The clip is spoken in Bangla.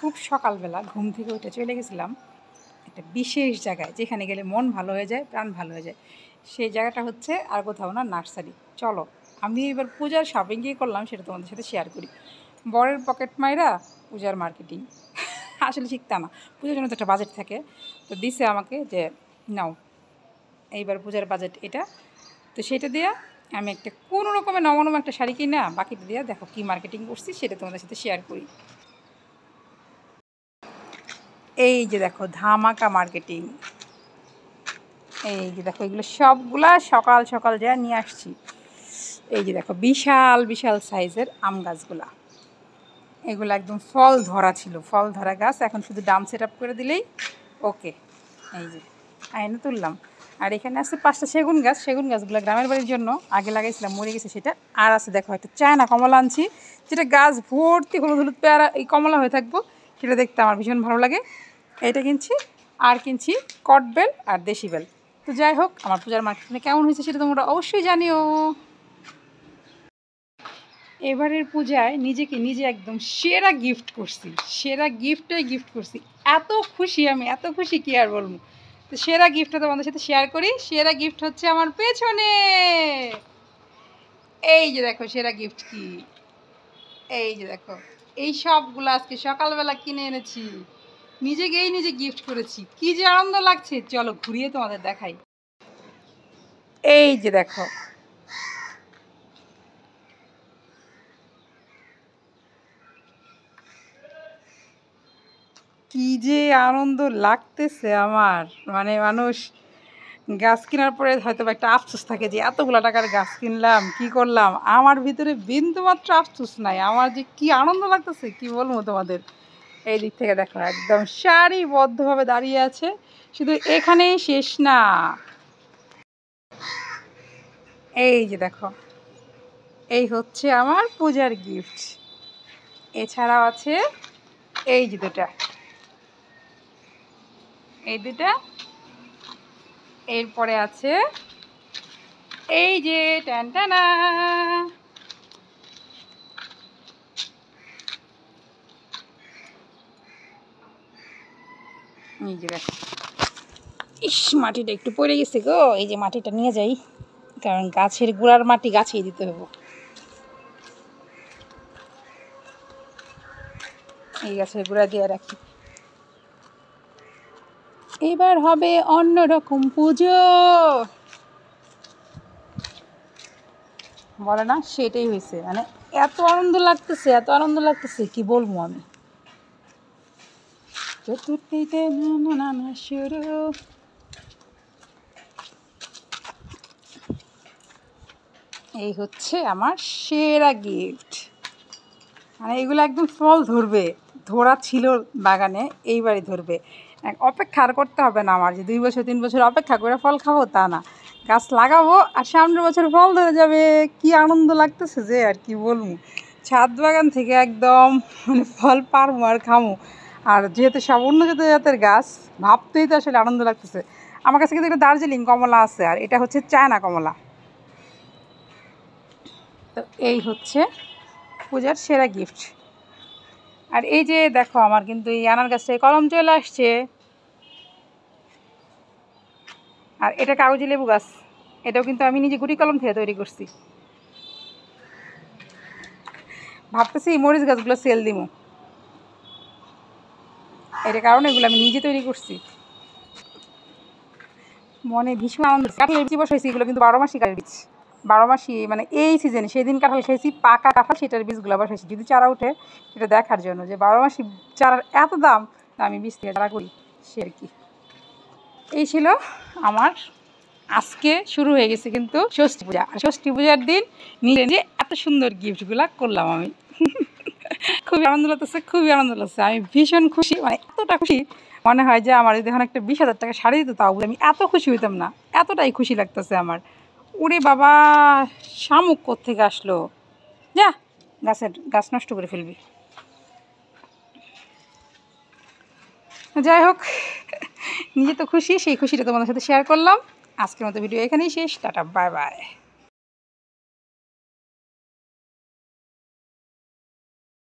খুব সকালবেলা ঘুম থেকে উঠে চলে গেছিলাম একটা বিশেষ জায়গায়, যেখানে গেলে মন ভালো হয়ে যায়, প্রাণ ভালো হয়ে যায়। সেই জায়গাটা হচ্ছে আর কোথাও না, নার্সারি। চলো আমি এবার পূজার শপিং কী করলাম সেটা তোমাদের সাথে শেয়ার করি। বরের পকেট মাইরা পূজার মার্কেটিং আসলে ঠিক তা না, পূজার জন্য তো একটা বাজেট থাকে। তো দিছে আমাকে যে নাও এইবার পূজার বাজেট এটা, তো সেটা দিয়ে আমি একটা কোনো রকমের নমনম একটা শাড়ি কিনা বাকিটা দিয়ে দেখো কী মার্কেটিং করছি সেটা তোমাদের সাথে শেয়ার করি। এই যে দেখো ধামাকা মার্কেটিং, এই যে দেখো এগুলো সবগুলা সকাল সকাল যা নিয়ে আসছি। এই যে দেখো বিশাল বিশাল সাইজের আম গাছগুলা, এগুলো একদম ফল ধরা ছিল, ফল ধরা গাছ। এখন শুধু ডাম সেট আপ করে দিলেই ওকে। এই যে আইনে তুললাম। আর এখানে আছে 5টা সেগুন গাছ। সেগুন গাছগুলো গ্রামের বাড়ির জন্য আগে লাগাইছিলাম, মরে গেছে সেটা। আর আছে দেখো একটা চায়না কমলা আনছি, যেটা গাছ ভর্তি হলুদ হলুদ পেয়ারা এই কমলা হয়ে থাকবো, সেটা দেখতে আমার ভীষণ ভালো লাগে। এটা কিনছি। আর কিনছি কটবেল আর দেশি বেল। তো যাই হোক, আমার পূজার মার্কেটে কেমন হয়েছে সেটা তোমরা অবশ্যই জানিও। এবারের পূজায় নিজেকে নিজে একদম সেরা গিফট করছি, সেরা গিফটটাই গিফট করছি। এত খুশি আমি, এত খুশি কি আর বলবো। তো সেরা গিফটটা তোমাদের সাথে শেয়ার করি। সেরা গিফট হচ্ছে আমার পেছনে, এই যে দেখো সেরা গিফট কি। এই যে দেখো এই সবগুলো আজকে সকালবেলা কিনে এনেছি, নিজেকেই নিজে গিফট করেছি। কি যে আনন্দ লাগছে, চলো ঘুরিয়ে তোমাদের দেখাই। এই যে দেখো, কি যে আনন্দ লাগতেছে আমার। মানে মানুষ গাছ কেনার পরে হয়তো একটা আফসোস থাকে যে এতগুলো টাকার গাছ কিনলাম, কি করলাম। আমার ভিতরে বিন্দুমাত্র আফসোস নাই, আমার যে কি আনন্দ লাগতেছে কি বলবো তোমাদের। এই দিক থেকে দেখো একদম সারিবদ্ধভাবে দাঁড়িয়ে আছে। শুধু এখানেই শেষ না, এই যে দেখো এই হচ্ছে আমার পূজার গিফট। এছাড়াও আছে এই যে দুটা, এই দুটা। এরপরে আছে এই যে টানটানা, এই যে দেখো। ইস, মাটিটা একটু পড়ে গেছে গো, এই যে মাটিটা নিয়ে যাই, কারণ গাছের গোড়ার মাটি গাছেই দিতে হবে। এই গাছের গোড়া দিয়ে রাখি। এবার হবে অন্যরকম পুজো, বলে না, সেটাই হয়েছে। মানে এত আনন্দ লাগতেছে, এত আনন্দ লাগতেছে কি বলবো আমি। চতুর্থীতে নানা শুরু। এই হচ্ছে আমার সেরা গিফট। মানে এগুলো একদম ফল ধরবে, ধরা ছিল বাগানে, এইবারই ধরবে। অপেক্ষা আর করতে হবে না আমার যে 2 বছর 3 বছর অপেক্ষা করে ফল খাবো, তা না। গাছ লাগাবো আর সামনের বছর ফল ধরে যাবে। কি আনন্দ লাগতেছে যে আর কি বলবো। ছাদ বাগান থেকে একদম মানে ফল পারবো আর খামো। আর যেহেতু সব অন্য জাতের গাছ, ভাবতেই তো আসলে আনন্দ লাগতেছে। আমার কাছে কিন্তু একটা দার্জিলিং কমলা আছে, আর এটা হচ্ছে চায়না কমলা। তো এই হচ্ছে পূজার সেরা গিফট। আর এই যে দেখো আমার কিন্তু এই আনার গাছটায় কলম চলে আসছে। আর এটা কাগজি লেবু গাছ, এটাও কিন্তু আমি নিজে গুটি কলম থেকে তৈরি করছি। ভাবতেছি মরিচ গাছগুলো সেল দিমু, এটার কারণে এগুলো আমি নিজে তৈরি করছি। মনে ভীষণ আনন্দ। কাঁঠালের বীজ বসাইছি, এগুলো কিন্তু 12 মাসই কাঠের বীজ, 12 মাসই। মানে এই সিজনে সেদিন কাঁঠাল খেয়েছি, পাকা কাঁঠাল, সেটার বীজগুলো বসাইছি যদি চারা উঠে সেটা দেখার জন্য যে 12 মাসই চারার এত দাম। আমি বীজ থেকে চারা করি, সে আর কি। এই ছিল আমার, আজকে শুরু হয়ে গেছে কিন্তু ষষ্ঠী পূজা। আর ষষ্ঠী পূজার দিন নিজে নিজে এত সুন্দর গিফটগুলো করলাম আমি। খুবই আনন্দ লাগতেছে, খুবই আনন্দ লাগছে। আমি ভীষণ খুশি, মানে এতটা খুশি মনে হয় যে আমার যদি এখন একটা 20,000 টাকা শাড়ি দিত তাও আমি এত খুশি হইতাম না। এতটাই খুশি লাগতেছে আমার। ওরে বাবা, শামুক কোত্থেকে আসলো, যা গাছ নষ্ট করে ফেলবি। যাই হোক, নিজে তো খুশি, সেই খুশিটা তোমাদের সাথে শেয়ার করলাম। আজকের মতো ভিডিও এখানেই শেষ। Tata, bye bye.